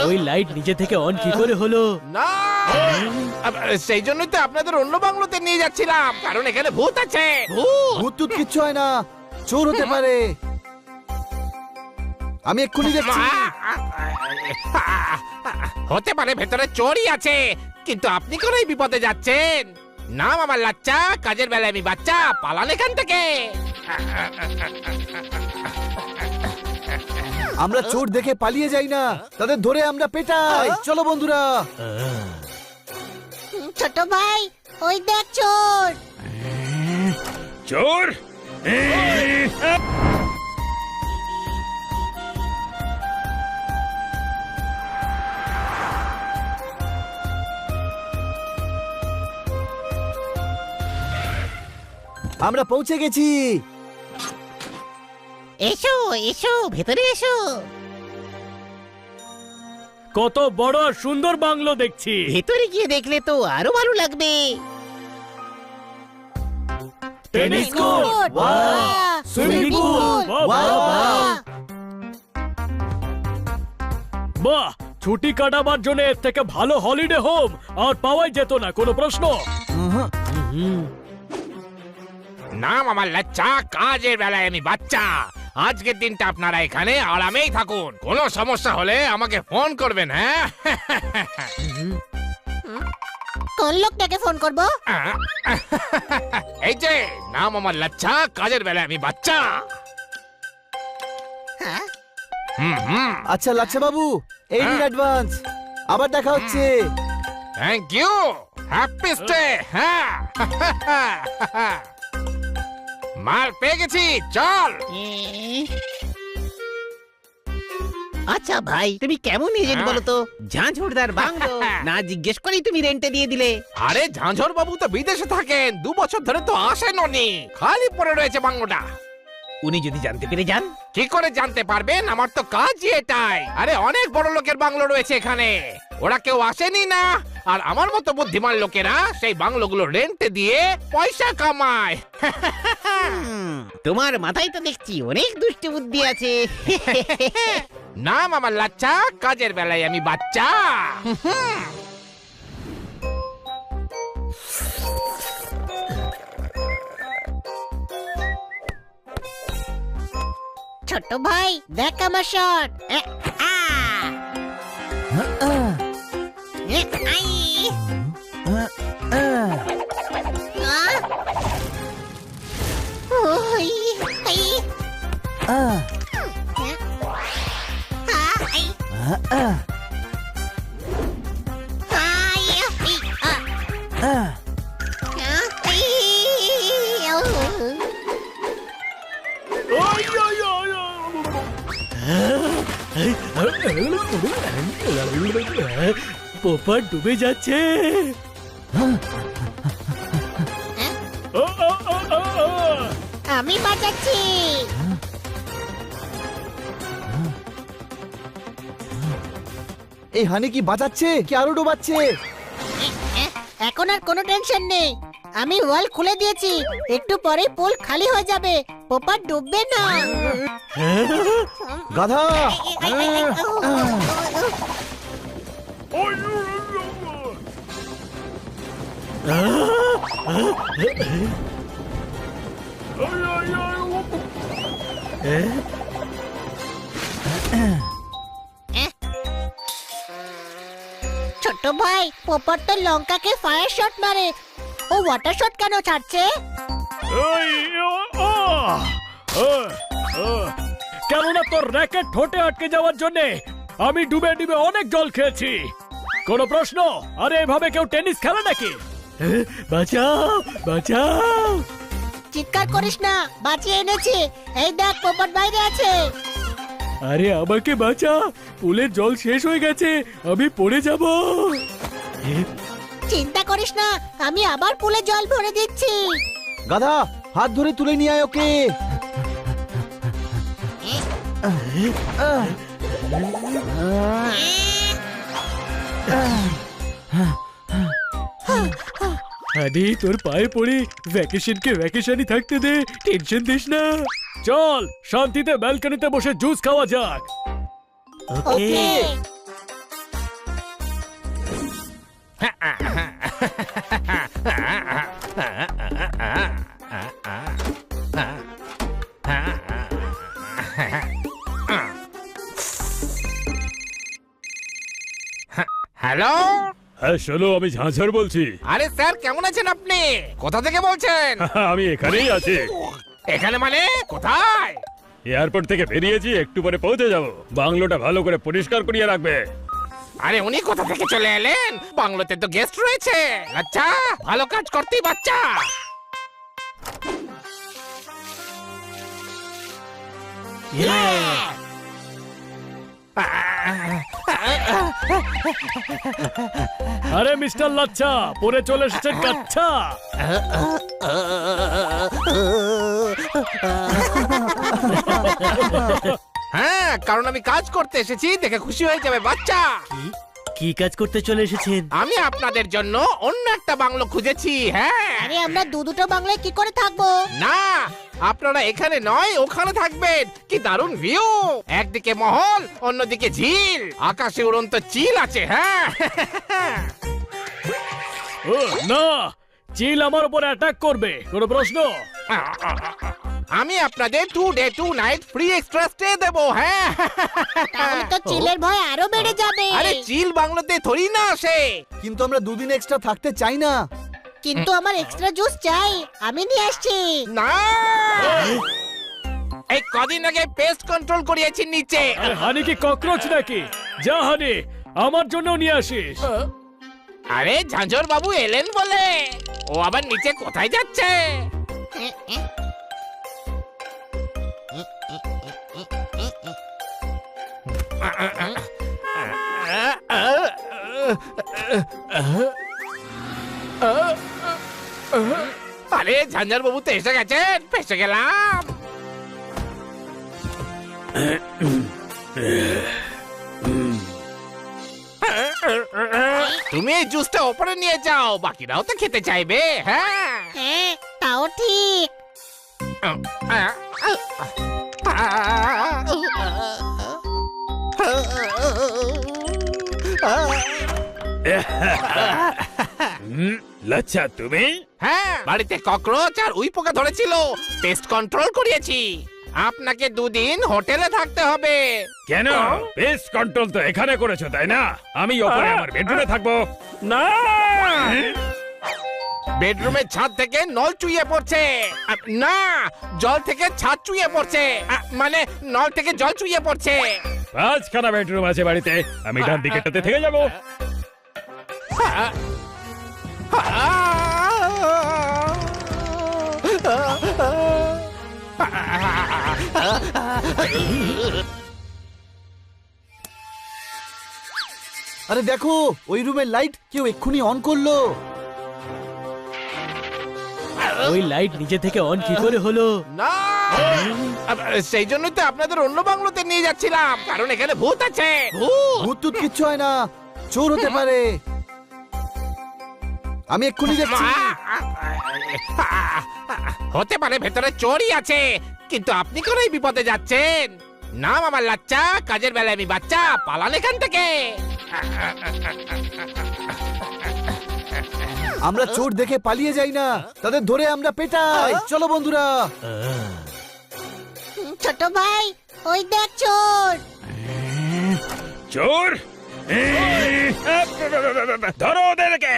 ওই লাইট নিজে থেকে অন কি করে হলো? না, সেই জন্যই তো আপনাদের অন্য বাংলোতে নিয়ে যাচ্ছিলাম, কারণ এখানে ভূত আছে। ভূত টুত কিচ্ছু হয় না, চোর হতে পারে। আমি এক্ষুনি দেখছি। হতে পারে ভেতরে চোরই আছে, কিন্তু আপনি কেন এই বিপদে যাচ্ছেন? নাম আমার লাচ্চা, কাজের বেলায় আমি বাচ্চা, পালান এখান থেকে। আমরা চোর দেখে পালিয়ে যাই না, তাদের ধরে আমরা পেটাই। চলো বন্ধুরা। ছোট ভাই, ওই দেখ চোর। চোর? আমরা পৌঁছে গেছি। এসো এসো, ভেতরে এসো। কত বড় আর সুন্দর বাংলো দেখছি। ভেতরে গিয়ে দেখলে তো আরো ভালো লাগবে। টেনিস কোর্ট, বাহ! সুইমিং পুল, বাহ! বাহ, ছুটি কাটাবার জন্য এর থেকে ভালো হলিডে হোম আর পাওয়াই যেত না, কোনো প্রশ্ন? নাম আমার লাচ্চা, কাজের বেলায় আমি বাচ্চা। আজকের দিনটা আপনারা এখানে আরামেই থাকুন, কোনো সমস্যা হলে আমাকে ফোন করবেন। হ্যাঁ, কোন লোকটাকে ফোন করব? এই যে নাম আমার লাচ্চা, কাজের বেলায় আমি বাচ্চা। হ্যাঁ? আচ্ছা লাচ্ছা বাবু, এই নিন অ্যাডভান্স। আবার দেখা হচ্ছে। Thank you, happy stay. হ্যাঁ, মাল পেয়ে গেছি, চল। আচ্ছা ভাই, তুমি কেমন এজেন্ট বলো তো? ঝাঁঝুরদার বাংলো না জিজ্ঞেস করেই তুমি রেন্টে দিয়ে দিলে। আরে ঝাঁঝর বাবু তো বিদেশে থাকেন, 2 বছর ধরে তো আসেন উনি, খালি পড়ে রয়েছে বাংলোটা। উনি যদি জানতে পেরে যান? কি করে জানতে পারবেন? আমার তো কাজই এটাই। আরে অনেক বড় লোকের বাংলো রয়েছে এখানে, ওরা কেউ আসেনি না। আর আমার মতো বুদ্ধিমান লোকেরা সেই বাংলোগুলো রেন্টে দিয়ে পয়সা কামায়। তোমার মাথায় তো দেখছি অনেক দুষ্ট বুদ্ধি আছে। নাম আমার লাচ্চা, কাজের বেলায় আমি বাচ্চা। ছোট ভাই, দেখ আমার শট। পোপট ডুবে যাচ্ছে। আমি বাঁচাচ্ছি। এই হানি কি বাঁচাচ্ছে কি আরো ডোবাচ্ছে? এখন আর কোনো টেনশন নেই, আমি ওয়াল খুলে দিয়েছি, একটু পরেই পুল খালি হয়ে যাবে, পোপাট ডুববে না। গাধা! ছোট ভাই, পোপাট তো লঙ্কাকে ফায়ার শট মারে, ও ওয়াটার শট কেন ছাড়ছে? কেননা তোর র্যাকেট ঠোঁটে আটকে যাওয়ার জন্যে আমি ডুবে ডুবে অনেক জল খেয়েছি। কোনো প্রশ্ন? আরে এভাবে কেউ টেনিস খেলে নাকি? বাঁচাও বাঁচাও! চিৎকার করিস না, বাঁচিয়ে এনেছি। এই দেখ, পোপাট বাইরে আছে। আরে আমাকে বাঁচা, পুলের জল শেষ হয়ে গেছে, আমি পড়ে যাব। চিন্তা করিস না, আমি আবার পুলে জল ভরে দিচ্ছি। গাধা, হাত ধরে তুলে নিয়ে আয় ওকে। আরে তোর পায়ে পড়ি, ভ্যাকেশনকে ভ্যাকেশনই থাকতে দে, টেনশন দিস না। চল শান্তিতে ব্যালকনিতে বসে জুস খাওয়া যাক। ওকে। হ্যালো, হ্যাঁ শোনো, আমি ঝাঁঝর বলছি। আরে স্যার কেমন আছেন আপনি? কোথা থেকে বলছেন? আমি এখানেই আছি। এখানে মানে কোথায়? এয়ারপোর্ট থেকে বেরিয়েছি, একটু পরে পৌঁছে যাব। বাংলোটা ভালো করে পরিষ্কার করিয়ে রাখবে। আরে উনি কোথা থেকে চলে এলেন? বাংলোতে তো গেস্ট রয়েছে। আচ্ছা, ভালো কাজ করতেই বাচ্চা। আরে মিস্টার লাচ্ছা, পরে চলে এসেছেন কাচ্ছা। হ্যাঁ, কারণ আমি কাজ করতে এসেছি, দেখে খুশি হয়ে যাবে বাচ্চা। কি কাজ করতে চলে এসেছেন? আমি আপনাদের জন্য অন্য একটা বাংলো খুঁজেছি। হ্যাঁ, আরে আমরা দুটো বাংলায় কি করে থাকবো? না, আপনারা এখানে নয় ওখানে থাকবেন। কি দারুণ ভিউ! একদিকে মহল, অন্যদিকে ঝিল, আকাশে উড়ন্ত চিল আছে। হ্যাঁ, ও না, চিল আমার উপর অ্যাটাক করবে, কোনো প্রশ্ন? আমি আপনাদের 2 day 2 night free extra stay দেবো। হ্যাঁ, তাহলে তো চিলের ভয় আরো বেড়ে যাবে। আরে চিল বাংলোতে থরি না আসে। কিন্তু আমরা দুদিন এক্সট্রা থাকতে চাই না। কিন্তু আমার এক্সট্রা জুস চাই, আমি নিয়ে আসছি। না, এই কদিন আগে পেস্ট কন্ট্রোল করিয়েছি নিচে। আরে হানি কি ককরোচ নাকি? যা হানি, আমার জন্য নিয়ে আসিস। আরে ঝাঁঝর বাবু এলেন বলে ও আবার নিচে কোথায় যাচ্ছে? আরে ঝাঁঝর বাবু তো এসে গেছেন, ফেসে গেলাম। তুমি এই জুসটা ওপরে নিয়ে যাও, বাকিরাও তো খেতে চাইবে। হ্যাঁ, হ্যাঁ, তাও ঠিক। লাচ্ছা তুমি? হ্যাঁ, বাড়িতে ককরোচ আর উই পোকা ধরেছিল, পেস্ট কন্ট্রোল করিয়েছি। আপনাকে 2 দিন হোটেলে থাকতে হবে। কেন? পেস্ট কন্ট্রোল তো এখানে করেছো, তাই না? আমি ওপরে আমার বেডরুমে থাকবো। না, বেডরুমের ছাদ থেকে নল চুইয়ে পড়ছে। না, জল থেকে ছাদ চুইয়ে পড়ছে। মানে নল থেকে জল চুইয়ে পড়ছে। 5খানা বেডরুম আছে বাড়িতে, আমি ডান দিকেরটাতে থেকে যাবো। আরে দেখো, ওই রুমের লাইট কেউ এক্ষুনি অন করলো। ওই লাইট নিজে থেকে অন কি করে হলো? না, সেই জন্যই তো আপনাদের অন্য বাংলোতে নিয়ে যাচ্ছিলাম, কারণ এখানে ভূত আছে। ভূত! ভূত টুত কিচ্ছু হয় না, চোর হতে পারে। আমি এক্ষুনি দেখছি। হতে পারে ভেতরে চোরই আছে, কিন্তু আপনি কেন এই বিপদে যাচ্ছেন? নাম আমার লাচ্চা, কাজের বেলায় আমি বাচ্চা, পালান এখান থেকে। আমরা চোর দেখে পালিয়ে যাই না, তাদের ধরে আমরা পেটাই। চলো বন্ধুরা। ছোট ভাই, ওই দেখ চোর। চোর? ধরো ওদেরকে।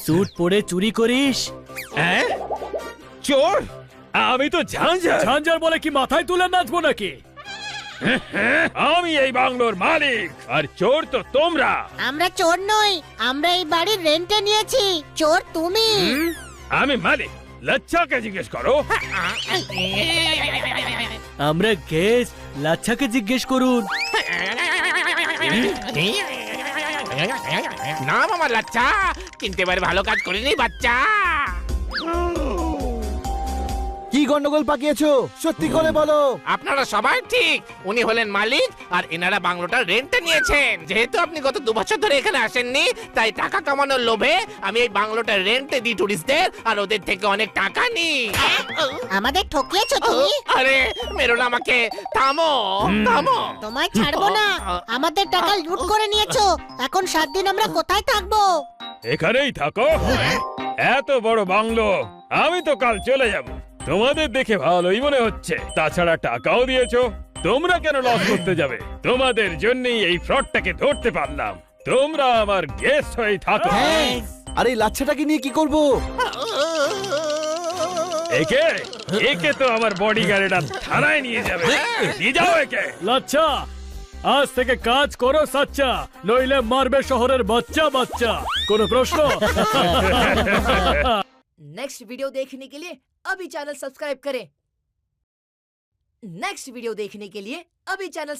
স্যুট পরে চুরি করিস? চোর? আমি তো ঝাঁঝর। ঝাঁঝর বলে কি মাথায় তুলে নাচবো নাকি? আমি এই বাংলোর মালিক আর চোর তো তোমরা। আমরা চোর নই, আমরা এই বাড়ির রেন্টে নিয়েছি। চোর তুমি। আমি মালিক, লচ্ছাকে জিজ্ঞেস করো। আমরা গেস্ট, লাচ্ছাকে জিজ্ঞেস করুন। না মামা লাচ্চা, কিন্তু এবারে ভালো কাজ করিনি বাচ্চা। কি গন্ডগোল পাকিয়েছো, সত্যি করে বলো। আপনারা সবাই ঠিক, উনি হলেন মালিক আর এনারা বাংলোটা রেন্টে নিয়েছেন। যেহেতু আপনি গত 2 বছর ধরে এখানে আসেননি, তাই টাকা কামানোর লোভে আমি এই বাংলোটা রেন্টে দিই টুরিস্টদের, আর ওদের থেকে অনেক টাকা নিই। আমাদের ঠকিয়েছো তুমি। আরে মেরো না আমাকে, থামো থামো। তোমায় ছাড়বো না। আমাদের টাকা লুট করে নিয়েছো। এখন 7 দিন আমরা কোথায় থাকবো? এখানেই থাকো। এত বড় বাংলো, আমি তো কাল চলে যাব। তোমাদের দেখে ভালোই মনে হচ্ছে, তাছাড়া টাকাও দিয়েছো। তোমরা কেন লস করতে যাবে? তোমাদের জন্যই এই ফ্রডটাকে ধরতে পারলাম। তোমরা আমার গেস্ট হয়ে থাকো। আর এই লাচ্ছাটাকে নিয়ে কি করব? একে একে তো আমার বডিগার্ডরা থানায় নিয়ে যাবে। নিয়ে যাও একে। লাচ্ছা, আজ থেকে কাজ করো সাচ্চা, নইলে মারবে শহরের বাচ্চা বাচ্চা। কোনো প্রশ্ন? नेक्स्ट वीडियो देखने के लिए अभी चैनल सब्सक्राइब करें। नेक्स्ट वीडियो देखने के लिए अभी चैनल